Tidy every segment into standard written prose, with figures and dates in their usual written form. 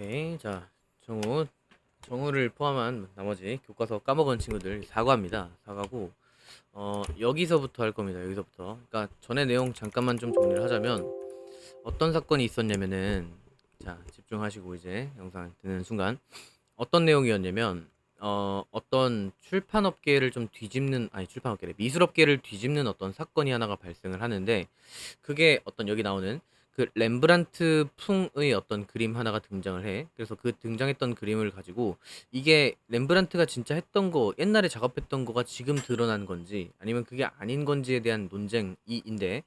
오케이. 자, 정우를 포함한 나머지 교과서 까먹은 친구들 사과합니다. 사과고, 여기서부터 할 겁니다. 여기서부터. 그러니까 전에 내용 잠깐만 좀 정리를 하자면 어떤 사건이 있었냐면은, 자, 집중하시고 이제 영상 듣는 순간 어떤 내용이었냐면, 어떤 출판업계를 좀 뒤집는, 아니 출판업계래, 미술업계를 뒤집는 어떤 사건이 하나가 발생을 하는데, 그게 어떤 여기 나오는 그 렘브란트 풍의 어떤 그림 하나가 등장을 해. 그래서 그 등장했던 그림을 가지고 이게 렘브란트가 진짜 했던 거, 옛날에 작업했던 거가 지금 드러난 건지 아니면 그게 아닌 건지에 대한 논쟁이인데,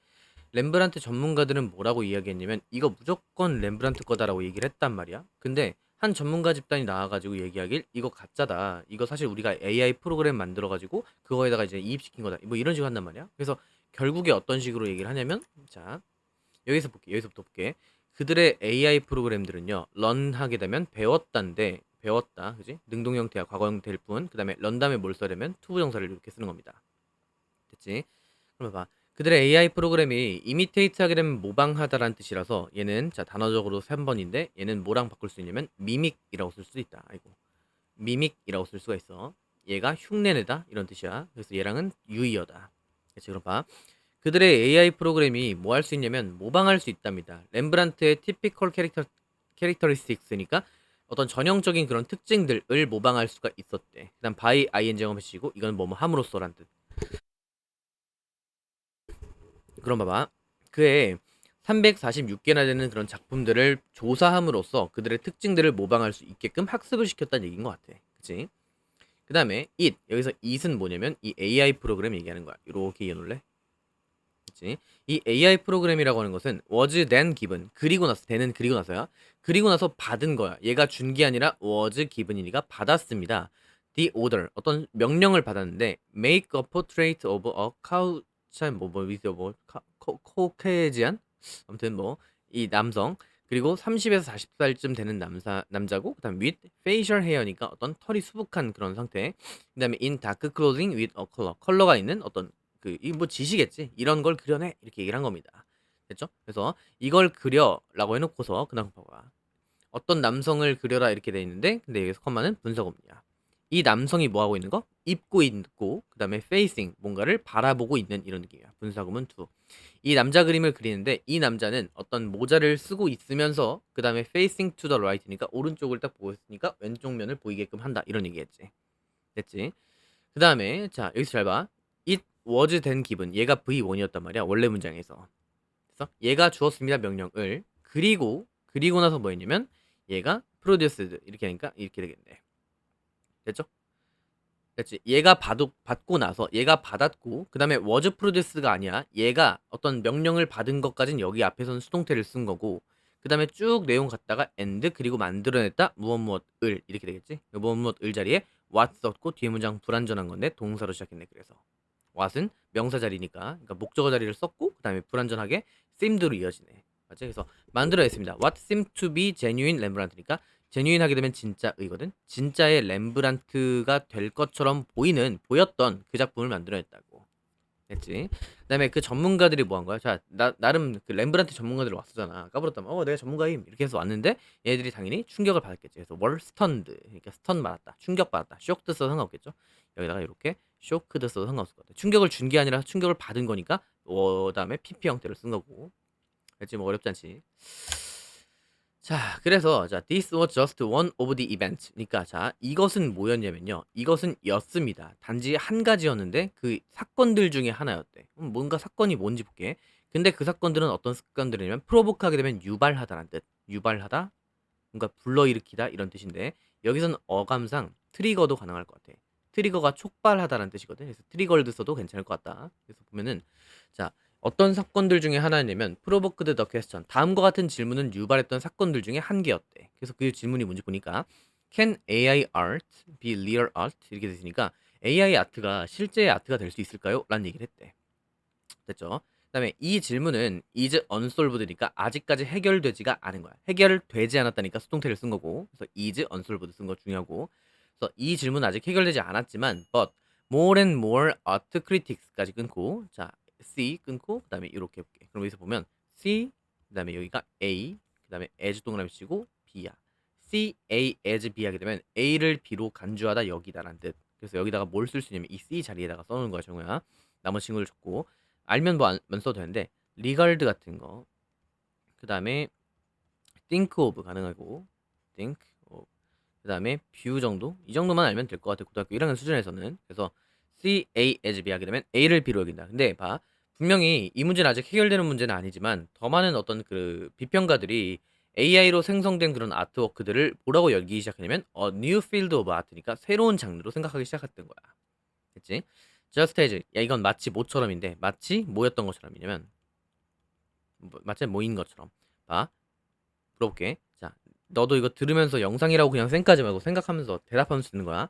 렘브란트 전문가들은 뭐라고 이야기했냐면 이거 무조건 렘브란트 거다라고 얘기를 했단 말이야. 근데 한 전문가 집단이 나와가지고 얘기하길 이거 가짜다. 이거 사실 우리가 AI 프로그램 만들어가지고 그거에다가 이제 이입시킨 거다. 뭐 이런 식으로 한단 말이야. 그래서 결국에 어떤 식으로 얘기를 하냐면, 자, 여기서 볼게. 여기서부터 볼게. 그들의 AI 프로그램들은요, 런 하게 되면 배웠다인데, 배웠다, 그지? 능동 형태야 과거 형태일 뿐. 그 다음에 런 다음에 뭘 써야되면 투부정사를 이렇게 쓰는 겁니다. 됐지? 그럼 봐. 그들의 AI 프로그램이 이미테이트 하게 되면 모방하다라는 뜻이라서 얘는 자 단어적으로 3번인데 얘는 뭐랑 바꿀 수 있냐면 미믹이라고 쓸 수 있다. 아이고. 미믹이라고 쓸 수가 있어. 얘가 흉내내다 이런 뜻이야. 그래서 얘랑은 유의어다. 그치? 그럼 봐. 그들의 AI 프로그램이 뭐 할 수 있냐면 모방할 수 있답니다. 렘브란트의 티피컬 캐릭터리스틱스니까 어떤 전형적인 그런 특징들을 모방할 수가 있었대. 그다음 by ing 영어시고 이건 뭐뭐 함으로써란 뜻. 그럼 봐봐. 그의 346개나 되는 그런 작품들을 조사함으로써 그들의 특징들을 모방할 수 있게끔 학습을 시켰다는 얘기인 것 같아. 그치? 그 다음에 it. 여기서 it은 뭐냐면 이 AI 프로그램 얘기하는 거야. 이렇게 이어놓을래? 그치? 이 AI 프로그램이라고 하는 것은 was then given. 그리고 나서, then 그리고 나서야. 그리고 나서 받은 거야. 얘가 준 게 아니라 was given이니까 받았습니다. The order. 어떤 명령을 받았는데 make a portrait of a cow, with a Caucasian? 아무튼 뭐 이 남성, 그리고 30에서 40살쯤 되는 남자고, 그다음 with facial hair니까 어떤 털이 수북한 그런 상태. 그다음에 in dark clothing with a color. 컬러가 있는 어떤 그 이 뭐 지시겠지. 이런 걸 그려내 이렇게 얘기를 한 겁니다. 됐죠? 그래서 이걸 그려라고 해놓고서 그다음 봐봐. 어떤 남성을 그려라 이렇게 돼 있는데, 근데 여기서 컴마는 분사구문이야. 이 남성이 뭐 하고 있는 거? 입고 있고, 그다음에 facing 뭔가를 바라보고 있는 이런 느낌이야. 분사구문 to. 이 남자 그림을 그리는데 이 남자는 어떤 모자를 쓰고 있으면서 그다음에 facing to the right니까 오른쪽을 딱 보고 있으니까 왼쪽 면을 보이게끔 한다 이런 얘기했지. 됐지? 그다음에 자 여기서 잘 봐. It was then given. 얘가 V1이었단 말이야. 원래 문장에서. 그래서 얘가 주었습니다 명령을. 그리고 나서 뭐 했냐면 얘가 produced 이렇게 하니까 이렇게 되겠네. 됐죠? 됐지? 얘가 받고 나서 얘가 받았고 그 다음에 was produced가 아니야. 얘가 어떤 명령을 받은 것까진 여기 앞에서는 수동태를 쓴 거고, 그 다음에 쭉 내용 갔다가 and 그리고 만들어냈다 무엇 무엇을 이렇게 되겠지? 무엇 무엇을 자리에 what 썼고 뒤에 문장 불완전한 건데 동사로 시작했네. 그래서 what은 명사 자리니까, 그러니까 목적어 자리를 썼고 그 다음에 불완전하게 seemed로 이어지네. 맞지? 그래서 만들어냈습니다. What seemed to be genuine Rembrandt니까 제뉴인 하게 되면 진짜의거든. 진짜의 렘브란트가 될 것처럼 보였던 그 작품을 만들어냈다고 했지. 그다음에 그 전문가들이 뭐 한 거야? 자, 나름 그 렘브란트 전문가들 왔었잖아. 까불었다면 내가 전문가임 이렇게 해서 왔는데 얘들이 당연히 충격을 받았겠지. 그래서 월 스턴드, 그러니까 스턴 받았다, 충격 받았다, 쇼크드 써도 상관없겠죠. 여기다가 이렇게 쇼크드 써도 상관없을 것 같아. 충격을 준 게 아니라 충격을 받은 거니까 그다음에 PP 형태로 쓴 거고. 그렇지, 뭐 어렵지 않지. 자, 그래서 자, this was just one of the events. 그러니까 자, 이것은 뭐였냐면요. 이것은 였습니다. 단지 한 가지였는데 그 사건들 중에 하나였대. 뭔가 사건이 뭔지 볼게. 근데 그 사건들은 어떤 사건들이냐면 프로보크하게 되면 유발하다라는 뜻. 유발하다, 뭔가 불러일으키다 이런 뜻인데 여기서는 어감상 트리거도 가능할 것 같아. 트리거가 촉발하다라는 뜻이거든. 그래서 트리거를 써도 괜찮을 것 같다. 그래서 보면은 자, 어떤 사건들 중에 하나냐면 provoked the question. 다음과 같은 질문은 유발했던 사건들 중에 한 개였대. 그래서 그 질문이 뭔지 보니까 can AI art be real art 이렇게 됐으니까 AI 아트가 실제의 아트가 될 수 있을까요? 라는 얘기를 했대. 됐죠? 그다음에 이 질문은 is unsolved니까 아직까지 해결되지가 않은 거야. 해결되지 않았다니까 수동태를 쓴 거고. 그래서 is unsolved 쓴 거 중요하고. 그래서 이 질문은 아직 해결되지 않았지만 but more and more art critics까지 끊고, 자 C 끊고 그다음에 이렇게 해볼게. 그럼 여기서 보면 C 그다음에 여기가 A 그다음에 as 동그라미 치고 B야. C, A as B 하게 되면 A를 B로 간주하다 여기다라는 뜻. 그래서 여기다가 뭘 쓸 수 있냐면 이 C 자리에다가 써놓은 거야, 정우야. 나머지 친구를 적고 알면 뭐 안 써도 되는데 regard 같은 거. 그 다음에 think of 가능하고 think of. 그 다음에 view 정도? 이 정도만 알면 될 것 같아, 고등학교 1학년 수준에서는. 그래서 C, A as B 하게 되면 A를 B로 여긴다. 근데 봐, 분명히 이 문제는 아직 해결되는 문제는 아니지만 더 많은 어떤 그 비평가들이 AI로 생성된 그런 아트워크들을 뭐라고 여기기 시작하냐면 new field of art니까 새로운 장르로 생각하기 시작했던 거야. 됐지? just as, 야 이건 마치 뭐처럼인데 마치 뭐였던 것처럼이냐면 마치 뭐인 것처럼. 봐, 물어볼게. 자, 너도 이거 들으면서 영상이라고 그냥 쌩까지 말고 생각하면서 대답하면서 듣는 거야.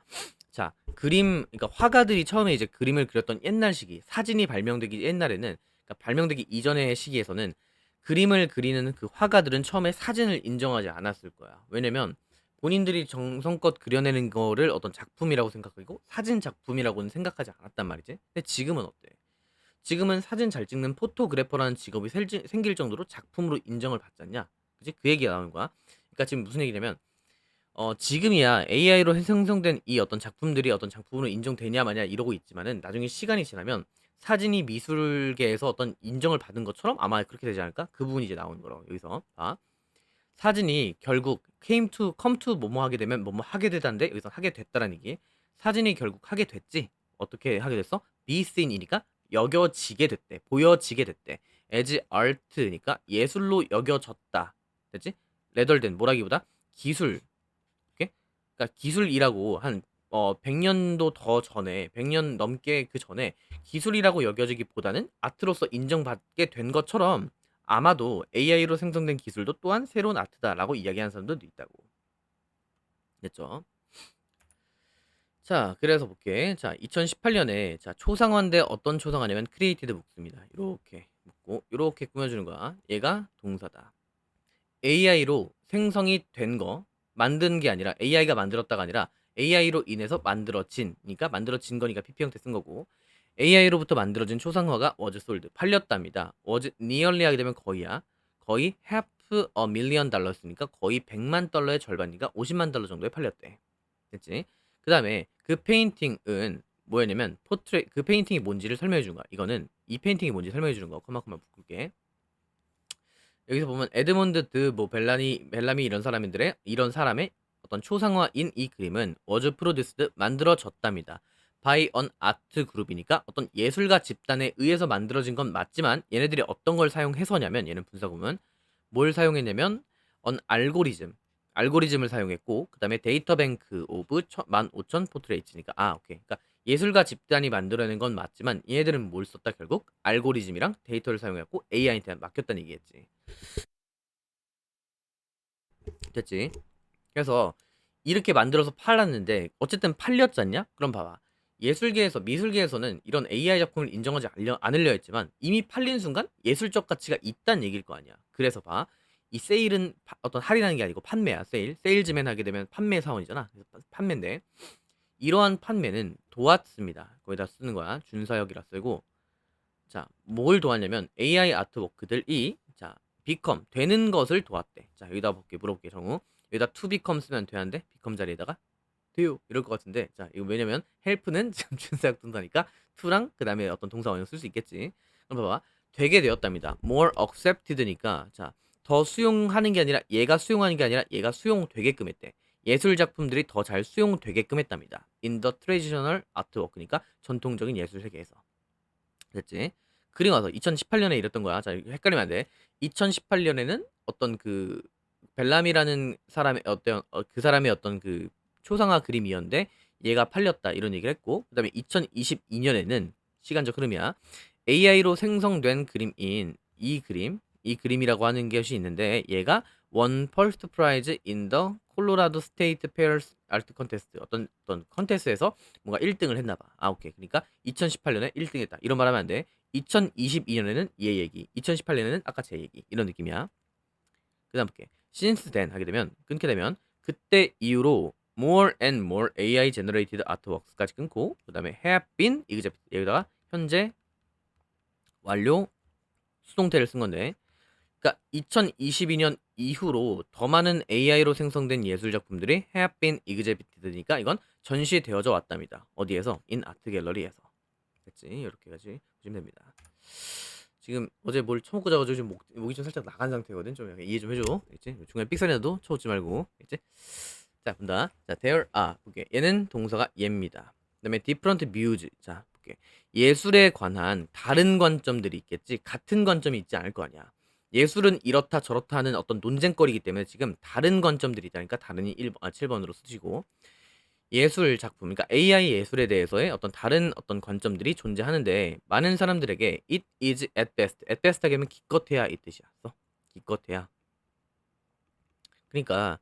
자, 그러니까 화가들이 처음에 이제 그림을 그렸던 옛날 시기, 사진이 발명되기 옛날에는, 그러니까 발명되기 이전의 시기에서는 그림을 그리는 그 화가들은 처음에 사진을 인정하지 않았을 거야. 왜냐면 본인들이 정성껏 그려내는 거를 어떤 작품이라고 생각하고 사진 작품이라고는 생각하지 않았단 말이지. 근데 지금은 어때? 지금은 사진 잘 찍는 포토그래퍼라는 직업이 생길 정도로 작품으로 인정을 받지 않냐? 그치? 그 얘기가 나오는 거야. 그러니까 지금 무슨 얘기냐면 지금이야 AI로 생성된 이 어떤 작품들이 어떤 작품으로 인정되냐 마냐 이러고 있지만은 나중에 시간이 지나면 사진이 미술계에서 어떤 인정을 받은 것처럼 아마 그렇게 되지 않을까? 그 부분이 이제 나오는 거라고. 여기서 봐. 사진이 결국 come to 뭐뭐 하게 되면 뭐뭐 하게 되다는데 여기서 하게 됐다라는 얘기. 사진이 결국 하게 됐지. 어떻게 하게 됐어? be seen이니까 여겨지게 됐대. 보여지게 됐대. as art니까 예술로 여겨졌다. 됐지? rather than 뭐라기보다 기술. 오케이? 그러니까 기술이라고 한 100년도 더 전에 100년 넘게 그 전에 기술이라고 여겨지기보다는 아트로서 인정받게 된 것처럼 아마도 AI로 생성된 기술도 또한 새로운 아트다라고 이야기하는 사람들도 있다고. 됐죠? 자, 그래서 볼게. 자, 2018년에 자, 초상화인 어떤 초상화냐면 크리에이티드 묵습니다. 이렇게 묵고 이렇게 꾸며주는 거야. 얘가 동사다. AI로 생성이 된 거, 만든 게 아니라 AI가 만들었다가 아니라 AI로 인해서 만들어진, 만들어진 거니까 PP 형태 쓴 거고, AI로부터 만들어진 초상화가 was sold, 팔렸답니다. was nearly 하게 되면 거의야. 거의 half a million dollars니까 거의 100만 달러의 절반이니까 50만 달러 정도에 팔렸대. 됐지? 그 다음에 그 페인팅은 뭐였냐면 그 페인팅이 뭔지를 설명해 주는 거야. 이거는 이 페인팅이 뭔지 설명해 주는 거. 코마코마 묶을게. 여기서 보면 에드몬드 뭐 벨라미 이런 사람의 어떤 초상화인 이 그림은 was produced 만들어졌답니다. by an art 그룹이니까 어떤 예술가 집단에 의해서 만들어진 건 맞지만 얘네들이 어떤 걸 사용해서냐면 얘는 분사구문 뭘 사용했냐면 an 알고리즘을 사용했고 그다음에 데이터 뱅크 오브 15,000 포트레이츠니까 오케이. 그러니까 예술가 집단이 만들어낸 건 맞지만 얘네들은 뭘 썼다 결국 알고리즘이랑 데이터를 사용했고 AI한테 맡겼다는 얘기겠지. 됐지? 그래서 이렇게 만들어서 팔았는데 어쨌든 팔렸잖냐? 그럼 봐봐. 미술계에서는 이런 AI 작품을 인정하지 않으려 했지만 이미 팔린 순간 예술적 가치가 있다는 얘기일 거 아니야. 그래서 봐. 이 세일은 어떤 할인하는 게 아니고 판매야. 세일즈맨 하게 되면 판매 사원이잖아. 그래서 판매인데 이러한 판매는 도왔습니다. 거기다 쓰는 거야. 준사역이라 쓰고 자, 뭘 도왔냐면 AI 아트워크들이 자, become 되는 것을 도왔대. 자, 여기다 물어볼게, 정우. 여기다 to become 쓰면 되는데 become 자리에다가 돼요 이럴 것 같은데 자, 이거 왜냐면 help는 지금 준사역 동사니까 to랑 그다음에 어떤 동사 원형 쓸 수 있겠지. 그럼 봐봐. 되게 되었답니다. more accepted니까 자, 더 수용하는 게 아니라 얘가 수용하는 게 아니라 얘가 수용되게끔 했대. 예술 작품들이 더 잘 수용되게끔 했답니다. in the traditional artwork니까 전통적인 예술 세계에서. 됐지? 그리고 와서 2018년에 이랬던 거야. 자, 헷갈리면 안 돼. 2018년에는 어떤 그 벨람이라는 사람의 그 사람의 어떤 그 초상화 그림이었는데 얘가 팔렸다 이런 얘기를 했고 그다음에 2022년에는 시간적 흐름이야. AI로 생성된 그림인 이 그림이라고 하는 것이 있는데 얘가 won first prize in the Colorado State Fair Art Contest 어떤 컨테스트에서 뭔가 1등을 했나 봐. 오케이. 그러니까 2018년에 1등 했다. 이런 말 하면 안 돼. 2022년에는 얘 얘기, 2018년에는 아까 제 얘기. 이런 느낌이야. 그다음 볼게. since then 하게 되면 끊게 되면 그때 이후로 more and more AI generated artworks까지 끊고 그다음에 have been 여기다가 현재 완료 수동태를 쓴 건데 그러니까 2022년 이후로 더 많은 AI로 생성된 예술 작품들이 have been exhibited니까 이건 전시되어져 왔답니다. 어디에서? in 아트 갤러리에서. 됐지? 이렇게까지 보시면 됩니다. 지금 어제 뭘 처먹고 자가지고 지금 목이 좀 살짝 나간 상태거든. 좀 이해 좀 해줘. 있지? 중간에 삑사리 나도 쳐먹지 말고. 있지? 자, 본다. 자, there are. 볼게. 얘는 동사가 얘입니다. 그다음에 different views. 자, 볼게. 예술에 관한 다른 관점들이 있겠지. 같은 관점이 있지 않을 거 아니야. 예술은 이렇다 저렇다 하는 어떤 논쟁거리이기 때문에 지금 다른 관점들이 있다니까 다른이 7번으로 쓰시고 예술 작품, 그러니까 AI 예술에 대해서의 어떤 다른 어떤 관점들이 존재하는데 많은 사람들에게 it is at best 하게 하면 기껏해야 이 뜻이야. 기껏해야. 그러니까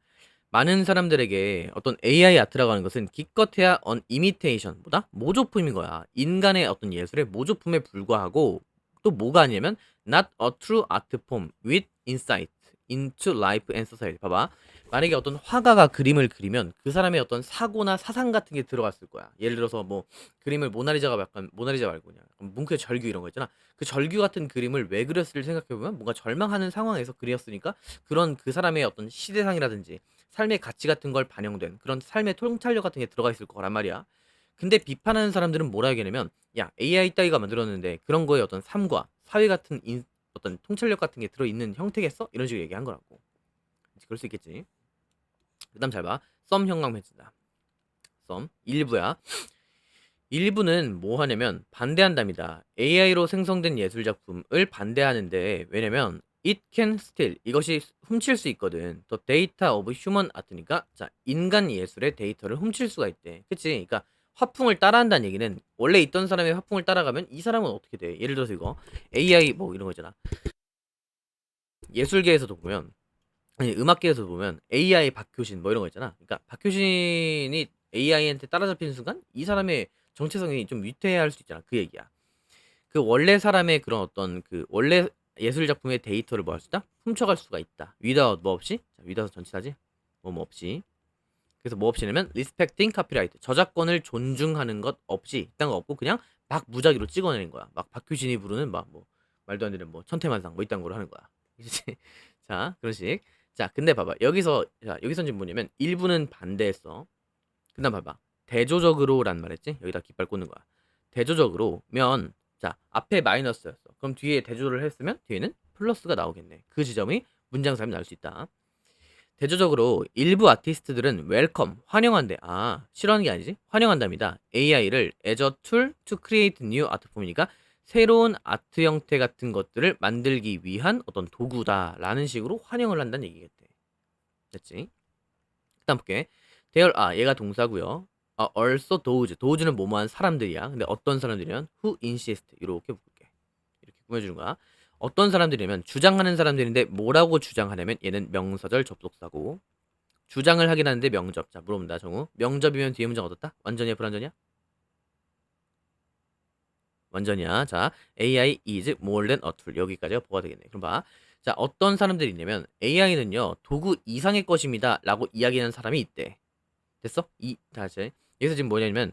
많은 사람들에게 어떤 AI 아트라고 하는 것은 기껏해야 on imitation, 보다 모조품인 거야. 인간의 어떤 예술의 모조품에 불과하고 또 뭐가 아니냐면 not a true art form with insight into life and society. 봐봐. 만약에 어떤 화가가 그림을 그리면 그 사람의 어떤 사고나 사상 같은 게 들어갔을 거야. 예를 들어서 뭐 그림을 모나리자가 약간 모나리자 말고 그냥 뭉크의 절규 이런 거 있잖아. 그 절규 같은 그림을 왜 그렸을지 생각해 보면 뭔가 절망하는 상황에서 그렸으니까 그런 그 사람의 어떤 시대상이라든지 삶의 가치 같은 걸 반영된 그런 삶의 통찰력 같은 게 들어가 있을 거란 말이야. 근데 비판하는 사람들은 뭐라 얘기하냐면 야 AI 따위가 만들었는데 그런 거에 어떤 삶과 사회 같은 어떤 통찰력 같은 게 들어있는 형태겠어? 이런 식으로 얘기한 거라고. 그럴 수 있겠지. 그 다음 잘 봐. 썸 형광 펜스다. 썸 일부야. 일부는 뭐 하냐면 반대한답니다. AI로 생성된 예술 작품을 반대하는데 왜냐면 it can steal 이것이 훔칠 수 있거든. The data of human art니까 자 인간 예술의 데이터를 훔칠 수가 있대. 그치? 그러니까 화풍을 따라한다는 얘기는 원래 있던 사람의 화풍을 따라가면 이 사람은 어떻게 돼? 예를 들어서 이거 AI 뭐 이런 거 있잖아. 예술계에서도 보면 아니 음악계에서 보면 AI 박효신 뭐 이런 거 있잖아. 그러니까 박효신이 AI한테 따라잡히는 순간 이 사람의 정체성이 좀 위태할 수 있잖아. 그 얘기야. 그 원래 사람의 그런 어떤 그 원래 예술 작품의 데이터를 뭐 할 수 있다? 훔쳐갈 수가 있다. without 뭐 없이? 자, without 전치사지? 뭐 없이. 그래서 뭐 없이냐면 respecting copyright 저작권을 존중하는 것 없이 일단 거 없고 그냥 막 무작위로 찍어내는 거야. 막 박효신이 부르는 막 뭐 말도 안 되는 뭐 천태만상 뭐 이딴 거로 하는 거야. 그렇지? 자 그런 식. 자 근데 봐봐 여기서 자 여기선 지금 뭐냐면 일부는 반대했어. 그다음 봐봐 대조적으로란 말했지? 여기다 깃발 꽂는 거야. 대조적으로면 자 앞에 마이너스였어. 그럼 뒤에 대조를 했으면 뒤에는 플러스가 나오겠네. 그 지점이 문장사면 나올 수 있다. 대조적으로 일부 아티스트들은 웰컴 환영한대. 아 싫어하는 게 아니지 환영한답니다. AI를 as a tool to create new art form이니까 새로운 아트 형태 같은 것들을 만들기 위한 어떤 도구다라는 식으로 환영을 한다는 얘기겠대. 됐지? 그다음 볼게. there are 얘가 동사고요. also those those는 뭐뭐한 사람들이야. 근데 어떤 사람들이면 who insist 이렇게 볼게. 이렇게 꾸며주는 거야. 어떤 사람들이냐면 주장하는 사람들인데 뭐라고 주장하냐면 얘는 명사절 접속사고 주장을 하긴 하는데 명접. 자 물어본다 정우. 명접이면 뒤에 문장 어떻다? 완전이야 불완전이야? 완전이야. 자 AI is more than a tool 여기까지가 보가 되겠네. 그럼 봐. 자 어떤 사람들이 있냐면 AI는요 도구 이상의 것입니다 라고 이야기하는 사람이 있대. 됐어? 다시 여기서 지금 뭐냐면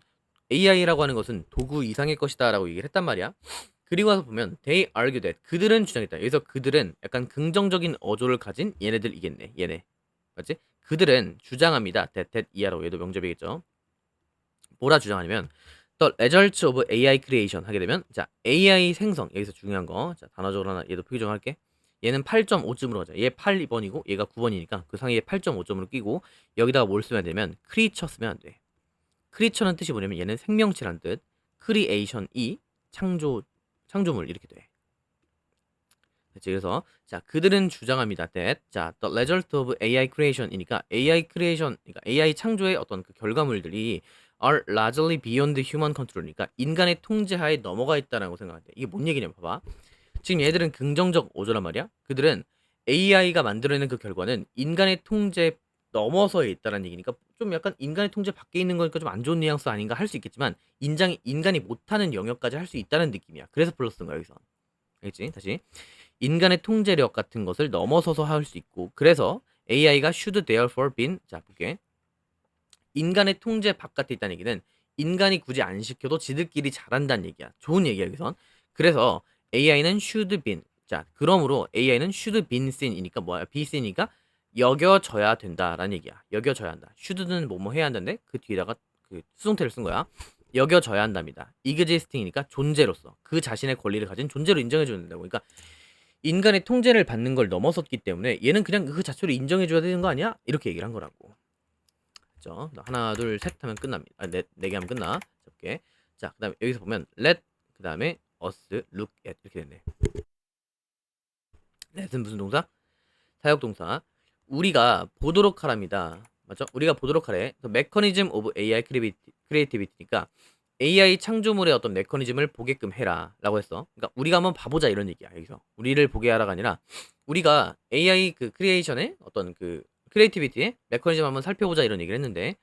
AI라고 하는 것은 도구 이상의 것이다 라고 얘기를 했단 말이야. 그리고 와서 보면 they argue that 그들은 주장했다. 여기서 그들은 약간 긍정적인 어조를 가진 얘네들이겠네. 얘네 맞지? 그들은 주장합니다. that 이하로 얘도 명접이겠죠. 뭐라 주장하냐면 the results of AI creation 하게 되면 자 AI 생성 여기서 중요한 거 자 단어적으로 하나 얘도 표기 좀 할게. 얘는 8.5점으로 하자. 얘 8번이고 얘가 9번이니까 그 상위에 8.5점으로 끼고 여기다가 뭘 쓰면 되면 creature 쓰면 안 돼. creature는 뜻이 뭐냐면 얘는 생명체란 뜻. creation이 창조물 이렇게 돼. 그래서 자 그들은 주장합니다. that 자 the result of AI creation이니까 AI creation 그러니까 AI 창조의 어떤 그 결과물들이 are largely beyond human control이니까 인간의 통제하에 넘어가 있다라고 생각한대. 이게 뭔 얘기냐면 봐봐. 지금 얘들은 긍정적 오조란 말이야. 그들은 AI가 만들어내는 그 결과는 인간의 통제 넘어서에 있다는 얘기니까 좀 약간 인간의 통제 밖에 있는 거니까 좀 안 좋은 뉘앙스 아닌가 할 수 있겠지만 인간이 못하는 영역까지 할 수 있다는 느낌이야. 그래서 플러스인 거야 여기서. 알겠지? 다시 인간의 통제력 같은 것을 넘어서서 할 수 있고 그래서 AI가 should therefore been 자 볼게 인간의 통제 바깥에 있다는 얘기는 인간이 굳이 안 시켜도 지들끼리 잘한다는 얘기야. 좋은 얘기야 여기선. 그래서 AI는 should been 자, 그러므로 AI는 should be seen이니까 뭐야? be seen이니까 여겨져야 된다라는 얘기야. 여겨져야 한다. should는 뭐뭐 해야 한다는데 그 뒤에다가 그 수동태를 쓴 거야. 여겨져야 한답니다. existing이니까 존재로서 그 자신의 권리를 가진 존재로 인정해줘야 된다고. 그러니까 인간의 통제를 받는 걸 넘어섰기 때문에 얘는 그냥 그 자체로 인정해줘야 되는 거 아니야? 이렇게 얘기를 한 거라고. 그죠? 하나, 둘, 셋 하면 끝납니다. 네 개 하면 끝나. 잡게. 자, 그 다음에 여기서 보면 let, 그 다음에 us, look at 이렇게 됐네. let은 무슨 동사? 사역동사. 우리가 보도록 하랍니다. 맞죠? 우리가 보도록 하래. 메커니즘 오브 AI 크리에이티비티니까 AI 창조물의 어떤 메커니즘을 보게끔 해라 라고 했어. 그러니까 우리가 한번 봐보자 이런 얘기야. 여기서 우리를 보게 하라가 아니라 우리가 AI 그 크리에이션의 어떤 그 크리에이티비티의 메커니즘 한번 살펴보자 이런 얘기를 했는데,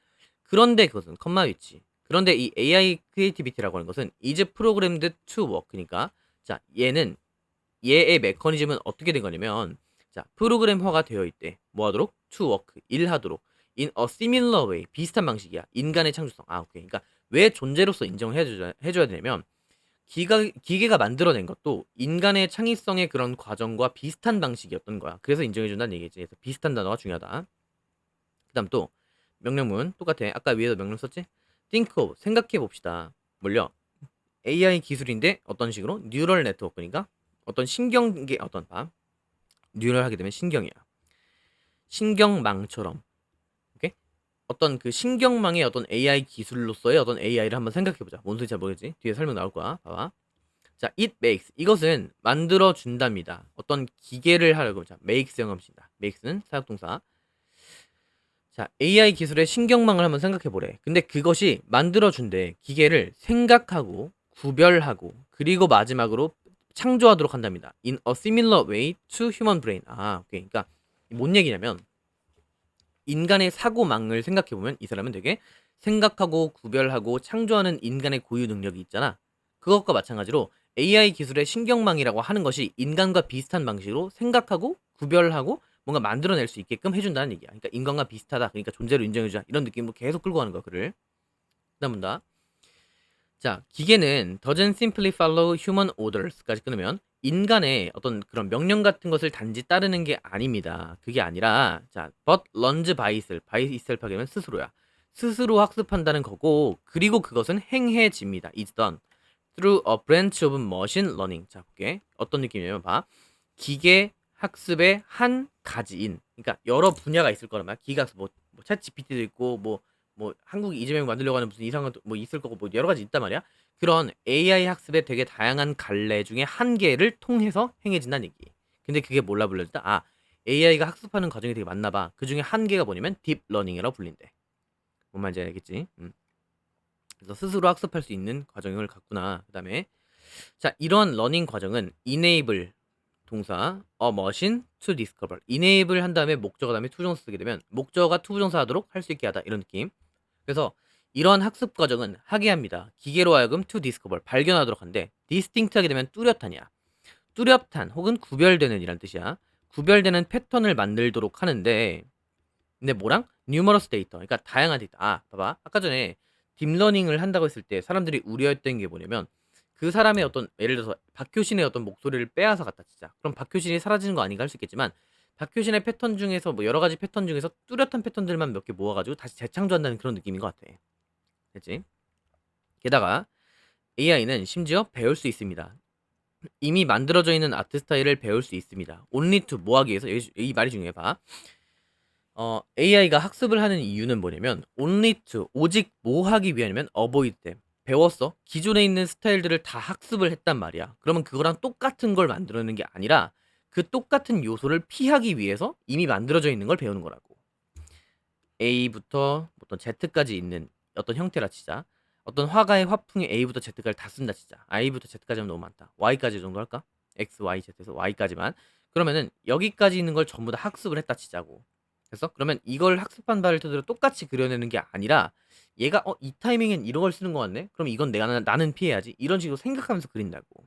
그런데 그것은 컴마 위치. 그런데 이 AI 크리에이티비티라고 하는 것은 is programmed to work. 그러니까 자, 얘의 메커니즘은 어떻게 된 거냐면, 자, 프로그램화가 되어 있대. 뭐 하도록? to work, 일하도록. in a similar way, 비슷한 방식이야. 인간의 창조성. 아, 오케이. 그러니까 왜 존재로서 인정을 해줘야 되냐면, 기계가 만들어낸 것도 인간의 창의성의 그런 과정과 비슷한 방식이었던 거야. 그래서 인정해준다는 얘기지. 그래서 비슷한 단어가 중요하다. 그 다음 또 명령문 똑같아. 아까 위에도 명령 썼지? think of, 생각해 봅시다. 뭘요? AI 기술인데 어떤 식으로? 뉴럴 네트워크니까 어떤 신경계 어떤 뉴럴 하게 되면 신경이야. 신경망처럼. 오케이? 어떤 그 신경망의 어떤 AI 기술로서의 어떤 AI를 한번 생각해 보자. 뭔 소리인지 잘 모르겠지? 뒤에 설명 나올 거야. 봐봐. 자, it makes. 이것은 만들어 준답니다. 어떤 기계를 하려고. 자, makes 영어입니다. makes는 사역동사. 자, AI 기술의 신경망을 한번 생각해 보래. 근데 그것이 만들어 준대. 기계를 생각하고 구별하고 그리고 마지막으로 창조하도록 한답니다. In a similar way to human brain. 아, 오케이. 그러니까 뭔 얘기냐면, 인간의 사고망을 생각해 보면 이 사람은 되게 생각하고 구별하고 창조하는 인간의 고유 능력이 있잖아. 그것과 마찬가지로 AI 기술의 신경망이라고 하는 것이 인간과 비슷한 방식으로 생각하고 구별하고 뭔가 만들어낼 수 있게끔 해준다는 얘기야. 그러니까 인간과 비슷하다. 그러니까 존재로 인정해주자. 이런 느낌으로 계속 끌고 가는 거야, 그를. 그다음 본다. 자, 기계는 doesn't simply follow human orders까지 끊으면 인간의 어떤 그런 명령 같은 것을 단지 따르는 게 아닙니다. 그게 아니라, 자, but learns by itself 하게 되면 스스로야. 스스로 학습한다는 거고, 그리고 그것은 행해집니다. is done through a branch of machine learning. 자, 볼게. 어떤 느낌이냐면 봐. 기계 학습의 한 가지인, 그러니까 여러 분야가 있을 거란 말이야. 기계 학습, 챗 GPT도 있고, 뭐 한국 이재명 만들려고 하는 무슨 이상한 뭐 있을 거고 뭐 여러 가지 있단 말이야. 그런 AI 학습의 되게 다양한 갈래 중에 한 개를 통해서 행해진다는 얘기. 근데 그게 뭘라 불려진다? 아, AI가 학습하는 과정이 되게 많나 봐. 그 중에 한 개가 뭐냐면 딥러닝이라고 불린대. 뭔 말인지 알겠지? 그래서 스스로 학습할 수 있는 과정을 갖구나. 그다음에 자, 이런 러닝 과정은 enable 동사 a machine to discover. enable 한 다음에 목적어 다음에 투정사 쓰게 되면 목적어가 투부정사 하도록 할 수 있게 하다 이런 느낌. 그래서 이러한 학습 과정은 하게 합니다. 기계로 하여금 to discover, 발견하도록 한데, distinct 하게 되면 뚜렷하냐. 뚜렷한 혹은 구별되는 이란 뜻이야. 구별되는 패턴을 만들도록 하는데, 근데 뭐랑? numerous data. 그러니까 다양한 데이터. 아, 봐봐. 아까 전에 딥러닝을 한다고 했을 때 사람들이 우려했던 게 뭐냐면, 그 사람의 어떤, 예를 들어서 박효신의 어떤 목소리를 빼앗아 갖다 치자. 그럼 박효신이 사라지는 거 아닌가 할 수 있겠지만, 박효신의 패턴 중에서 뭐 여러 가지 패턴 중에서 뚜렷한 패턴들만 몇 개 모아가지고 다시 재창조한다는 그런 느낌인 것 같아. 됐지? 게다가 AI는 심지어 배울 수 있습니다. 이미 만들어져 있는 아트 스타일을 배울 수 있습니다. only to 뭐 하기 위해서, 이 말이 중요해 봐. AI가 학습을 하는 이유는 뭐냐면 only to, 오직 뭐 하기 위하냐면 avoid them. 배웠어. 기존에 있는 스타일들을 다 학습을 했단 말이야. 그러면 그거랑 똑같은 걸 만들어내는 게 아니라 그 똑같은 요소를 피하기 위해서 이미 만들어져 있는 걸 배우는 거라고. A부터 어떤 Z까지 있는 어떤 형태라 치자. 어떤 화가의 화풍에 A부터 Z까지 다 쓴다 치자. I부터 Z까지 하면 너무 많다. Y까지 정도 할까? X, Y, Z에서 Y까지만. 그러면은 여기까지 있는 걸 전부 다 학습을 했다 치자고. 그래서 그러면 이걸 학습한 바를 토대로 똑같이 그려내는 게 아니라, 얘가 이 타이밍엔 이런 걸 쓰는 것 같네? 그럼 이건 나는 피해야지. 이런 식으로 생각하면서 그린다고.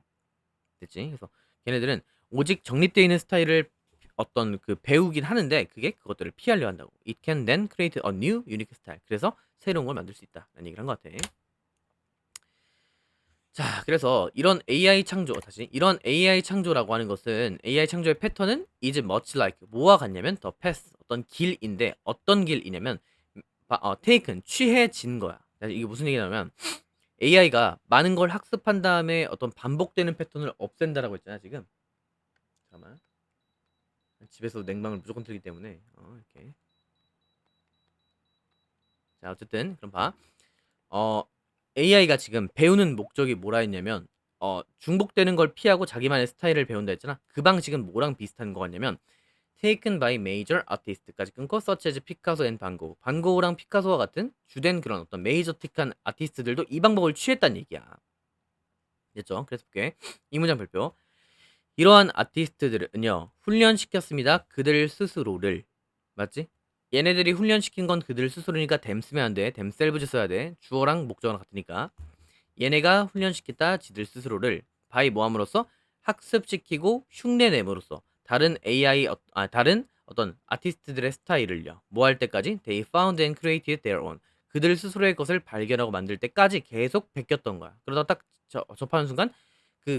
됐지? 그래서 걔네들은 오직 정립되어 있는 스타일을 어떤 그 배우긴 하는데 그게 그것들을 피하려 한다고. It can then create a new unique style. 그래서 새로운 걸 만들 수 있다 라는 얘기를 한 것 같아. 자, 그래서 이런 AI 창조, 다시 이런 AI 창조라고 하는 것은 AI 창조의 패턴은 is much like 뭐와 같냐면 the path 어떤 길인데 어떤 길이냐면 taken 취해진 거야. 이게 무슨 얘기냐면 AI가 많은 걸 학습한 다음에 어떤 반복되는 패턴을 없앤다라고 했잖아 지금. 잠깐만. 집에서 냉방을 무조건 틀기 때문에 이렇게. 자, 어쨌든 그럼 봐. 어 AI가 지금 배우는 목적이 뭐라 했냐면 중복되는 걸 피하고 자기만의 스타일을 배운다 했잖아. 그 방식은 뭐랑 비슷한 거 같냐면 taken by major artist까지 끊고 such as 피카소 앤 반고. 반고랑 피카소와 같은 주된 그런 어떤 메이저틱한 아티스트들도 이 방법을 취했다는 얘기야. 됐죠? 그래서 볼게. 이 문장 발표. 이러한 아티스트들은요 훈련시켰습니다. 그들 스스로를. 맞지? 얘네들이 훈련시킨 건 그들 스스로니까 댐 쓰면 안 돼. 댐셀브즈 써야 돼. 주어랑 목적어랑 같으니까. 얘네가 훈련시켰다 지들 스스로를 바이 뭐함으로써 학습시키고 흉내냄으로써 다른 다른 어떤 아티스트들의 스타일을요 뭐 할 때까지 they found and created their own 그들 스스로의 것을 발견하고 만들 때까지 계속 베꼈던 거야. 그러다 딱 접하는 순간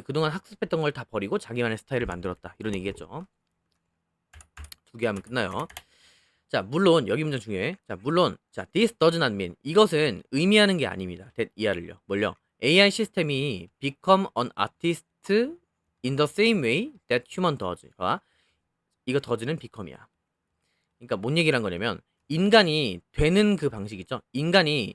그동안 학습했던 걸 다 버리고 자기만의 스타일을 만들었다 이런 얘기겠죠. 두 개 하면 끝나요. 자, 물론 여기 문장 중요해. 자, 물론 자, this does not mean 이것은 의미하는 게 아닙니다. 이하를요. 뭘요? AI 시스템이 become an artist in the same way that human does. 봐. 이거 does는 become이야. 그러니까 뭔 얘기를 한 거냐면 인간이 되는 그 방식 있죠? 인간이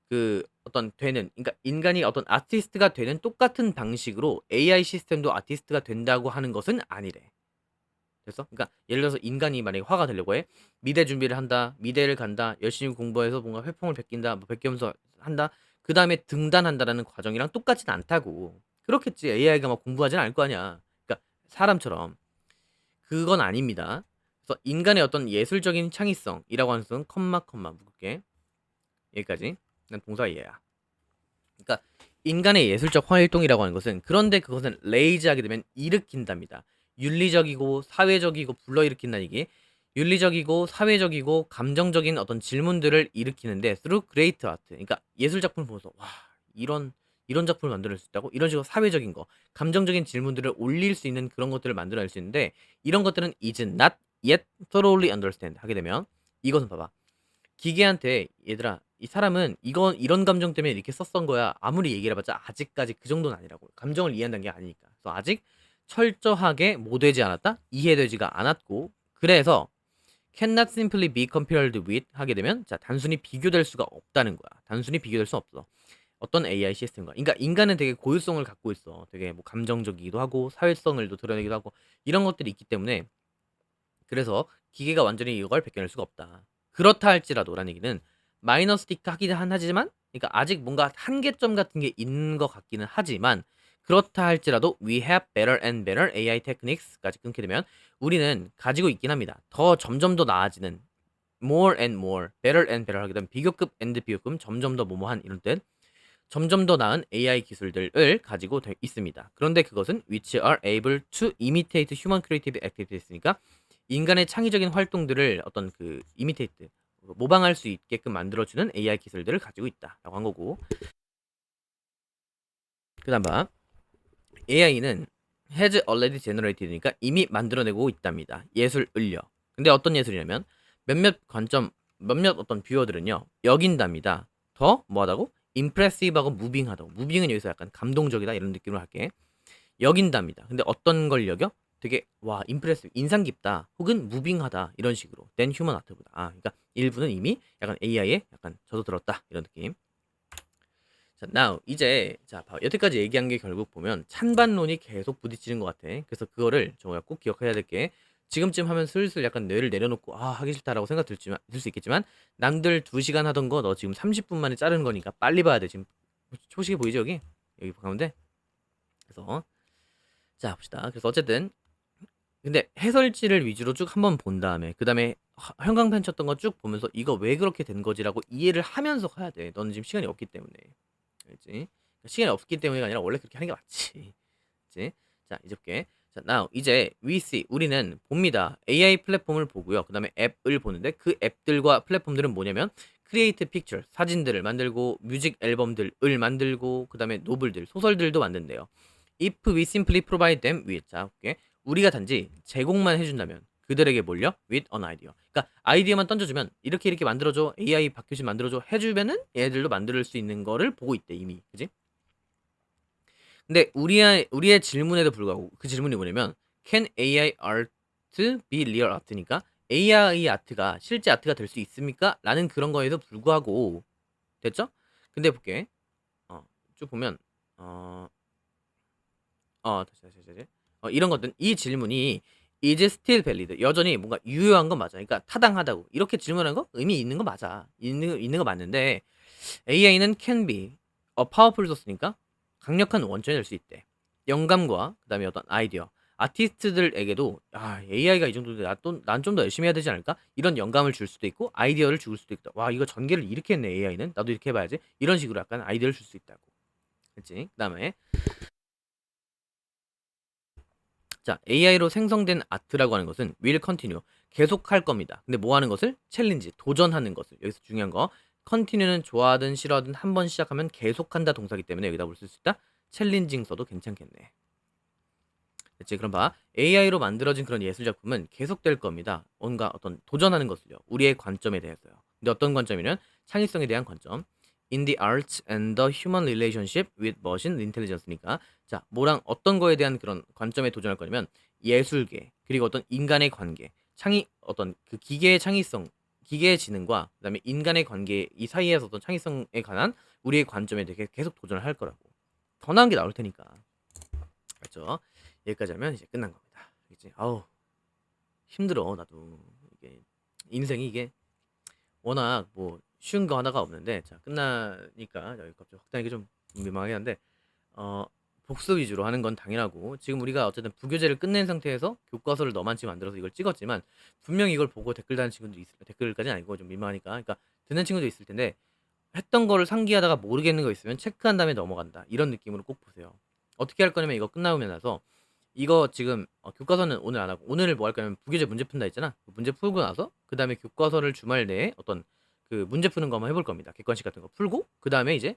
그러니까 인간이 어떤 아티스트가 되는 똑같은 방식으로 AI 시스템도 아티스트가 된다고 하는 것은 아니래. 됐어? 그러니까 예를 들어서 인간이 만약에 화가 되려고 해. 미대 준비를 한다. 미대를 간다. 열심히 공부해서 뭔가 회풍을 베낀다. 뭐 베끼면서 한다. 그 다음에 등단한다라는 과정이랑 똑같진 않다고. 그렇겠지. AI가 막 공부하진 않을 거 아니야. 그러니까 사람처럼. 그건 아닙니다. 그래서 인간의 어떤 예술적인 창의성이라고 하는 것은 묶을게. 여기까지. 난 동사 이해야. 그러니까 인간의 예술적 활동이라고 하는 것은 그런데 그것은 레이즈하게 되면 일으킨답니다. 윤리적이고 사회적이고 불러일으킨다는 얘기. 윤리적이고 사회적이고 감정적인 어떤 질문들을 일으키는데 through great art. 그러니까 예술 작품을 보면서 와 이런 작품을 만들어낼 수 있다고 이런 식으로 사회적인 거 감정적인 질문들을 올릴 수 있는 그런 것들을 만들어낼 수 있는데 이런 것들은 is not yet thoroughly understand 하게 되면 이것은 봐봐. 기계한테 얘들아 이 사람은 이런 감정 때문에 이렇게 썼던 거야 아무리 얘기를 해봤자 아직까지 그 정도는 아니라고. 감정을 이해한다는 게 아니니까. 그래서 아직 철저하게 모되지 않았다 이해되지가 않았고 그래서 cannot simply be compared with 하게 되면 자 단순히 비교될 수가 없다는 거야. 단순히 비교될 수 없어 어떤 AI 시스템과. 그러니까 인간은 되게 고유성을 갖고 있어. 되게 뭐 감정적이기도 하고 사회성을 또 드러내기도 하고 이런 것들이 있기 때문에 그래서 기계가 완전히 이걸 베껴낼 수가 없다. 그렇다 할지라도라는 얘기는 마이너스 틱 하기는 하지만 그러니까 아직 뭔가 한계점 같은 게 있는 것 같기는 하지만 그렇다 할지라도 we have better and better AI techniques까지 끊게 되면 우리는 가지고 있긴 합니다. 더 점점 더 나아지는 more and more, better and better 하게 되면 비교급 and 비교급 점점 더 뭐뭐한 이런 뜻 점점 더 나은 AI 기술들을 가지고 있습니다. 그런데 그것은 which are able to imitate human creative activities니까 인간의 창의적인 활동들을 어떤 imitate 모방할 수 있게끔 만들어주는 AI 기술들을 가지고 있다라고 한 거고. 그다음 봐. AI는 has already generated니까 이미 만들어내고 있답니다. 예술을요. 근데 어떤 예술이냐면 몇몇 어떤 뷰어들은요 여긴답니다. 더 뭐하다고? impressive하고 moving하다고. moving은 여기서 약간 감동적이다 이런 느낌으로 할게. 여긴답니다. 근데 어떤 걸 여겨? 되게 와 impressive 인상 깊다 혹은 moving하다 이런 식으로 than human art보다. 그러니까 일부는 이미 약간 AI에 약간 젖어들었다 이런 느낌. 자, now 이제 자, 여태까지 얘기한 게 결국 보면 찬반론이 계속 부딪히는 것 같아. 그래서 그거를 정말 꼭 기억해야 될 게 지금쯤 하면 슬슬 약간 뇌를 내려놓고 하기 싫다라고 생각 들 수 있겠지만 남들 2시간 하던 거 너 지금 30분 만에 자르는 거니까 빨리 봐야 돼. 지금 초식이 보이죠 여기 가운데. 그래서 자 봅시다. 그래서 어쨌든 근데 해설지를 위주로 쭉 한번 본 다음에 그 다음에 형광펜 쳤던 거 쭉 보면서 이거 왜 그렇게 된 거지라고 이해를 하면서 가야 돼. 너는 지금 시간이 없기 때문에. 알지? 시간이 없기 때문에가 아니라 원래 그렇게 하는 게 맞지. 그치? 자, 이제 볼게. 자, now 이제 we see 우리는 봅니다. AI 플랫폼을 보고요. 그 다음에 앱을 보는데 그 앱들과 플랫폼들은 뭐냐면 create picture 사진들을 만들고 뮤직 앨범들을 만들고 그다음에 노블들 소설들도 만든대요. If we simply provide them with 자, 오케이. 우리가 단지 제공만 해준다면 그들에게 몰려 with an idea. 그러니까 아이디어만 던져주면 이렇게 이렇게 만들어줘 AI 박효신 만들어줘 해주면은 얘들도 만들 수 있는 거를 보고 있대 이미, 그지? 근데 우리의 질문에도 불구하고 그 질문이 뭐냐면 Can AI art be real art니까 AI 아트가 실제 아트가 될 수 있습니까? 라는 그런 거에도 불구하고 됐죠? 근데 볼게. 쭉 보면 어, 다시. 이런 것들 이 질문이 is still valid. 여전히 뭔가 유효한 건 맞아. 그러니까 타당하다고. 이렇게 질문하는 거 의미 있는 거 맞아. 있는 거 맞는데 AI는 can be a powerful source니까 강력한 원천이 될 수 있대. 영감과 그다음에 어떤 아이디어, 아티스트들에게도 AI가 이 정도 돼, 난 좀 더 열심히 해야 되지 않을까? 이런 영감을 줄 수도 있고 아이디어를 줄 수도 있다. 와 이거 전개를 이렇게 했네 AI는. 나도 이렇게 해봐야지. 이런 식으로 약간 아이디어를 줄 수 있다고. 그렇지? 그다음에 자 AI로 생성된 아트라고 하는 것은 will continue 계속할 겁니다. 근데 뭐 하는 것을 챌린지 도전하는 것을 여기서 중요한 거 continue는 좋아하든 싫어하든 한 번 시작하면 계속한다 동사기 때문에 여기다 뭘 쓸 수 있다? 챌린징 써도 괜찮겠네. 됐지? 그럼 봐. AI로 만들어진 그런 예술 작품은 계속될 겁니다. 뭔가 어떤 도전하는 것을요. 우리의 관점에 대해서요. 근데 어떤 관점이면 창의성에 대한 관점. In the arts and the human relationship with machine intelligence니까 자, 뭐랑 어떤 거에 대한 그런 관점에 도전할 거냐면 예술계 그리고 어떤 인간의 관계, 창의 어떤 그 기계의 창의성, 기계의 지능과 그다음에 인간의 관계 이 사이에서 어떤 창의성에 관한 우리의 관점에 대해 계속 도전을 할 거라고. 더 나은 게 나올 테니까. 그렇죠? 여기까지 하면 이제 끝난 겁니다. 이제 아우 힘들어 나도 이게 인생이 이게 워낙 뭐 쉬운 거 하나가 없는데 자 끝나니까 여기 갑자기 확단하기 좀 민망하긴 한데 어 복습 위주로 하는 건 당연하고 지금 우리가 어쨌든 부교재를 끝낸 상태에서 교과서를 너만치 만들어서 이걸 찍었지만 분명히 이걸 보고 댓글 다는 친구도 있을 댓글까지는 아니고 좀 민망하니까 그러니까 듣는 친구도 있을 텐데 했던 거를 상기하다가 모르겠는 거 있으면 체크한 다음에 넘어간다 이런 느낌으로 꼭 보세요. 어떻게 할 거냐면 이거 끝나고 나서 이거 지금 교과서는 오늘 안 하고 오늘 뭐 할 거냐면 부교재 문제 푼다 했잖아. 그 문제 풀고 나서 그 다음에 교과서를 주말 내에 어떤 그 문제 푸는 거 한번 해볼 겁니다. 객관식 같은 거 풀고 그 다음에 이제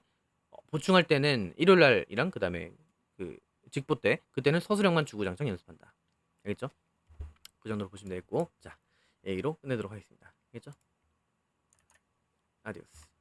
보충할 때는 일요일 날이랑 그 다음에 그 직보 때 그때는 서술형만 주구장창 연습한다. 알겠죠? 그 정도로 보시면 되겠고 자 얘기로 끝내도록 하겠습니다. 알겠죠? 아디오스.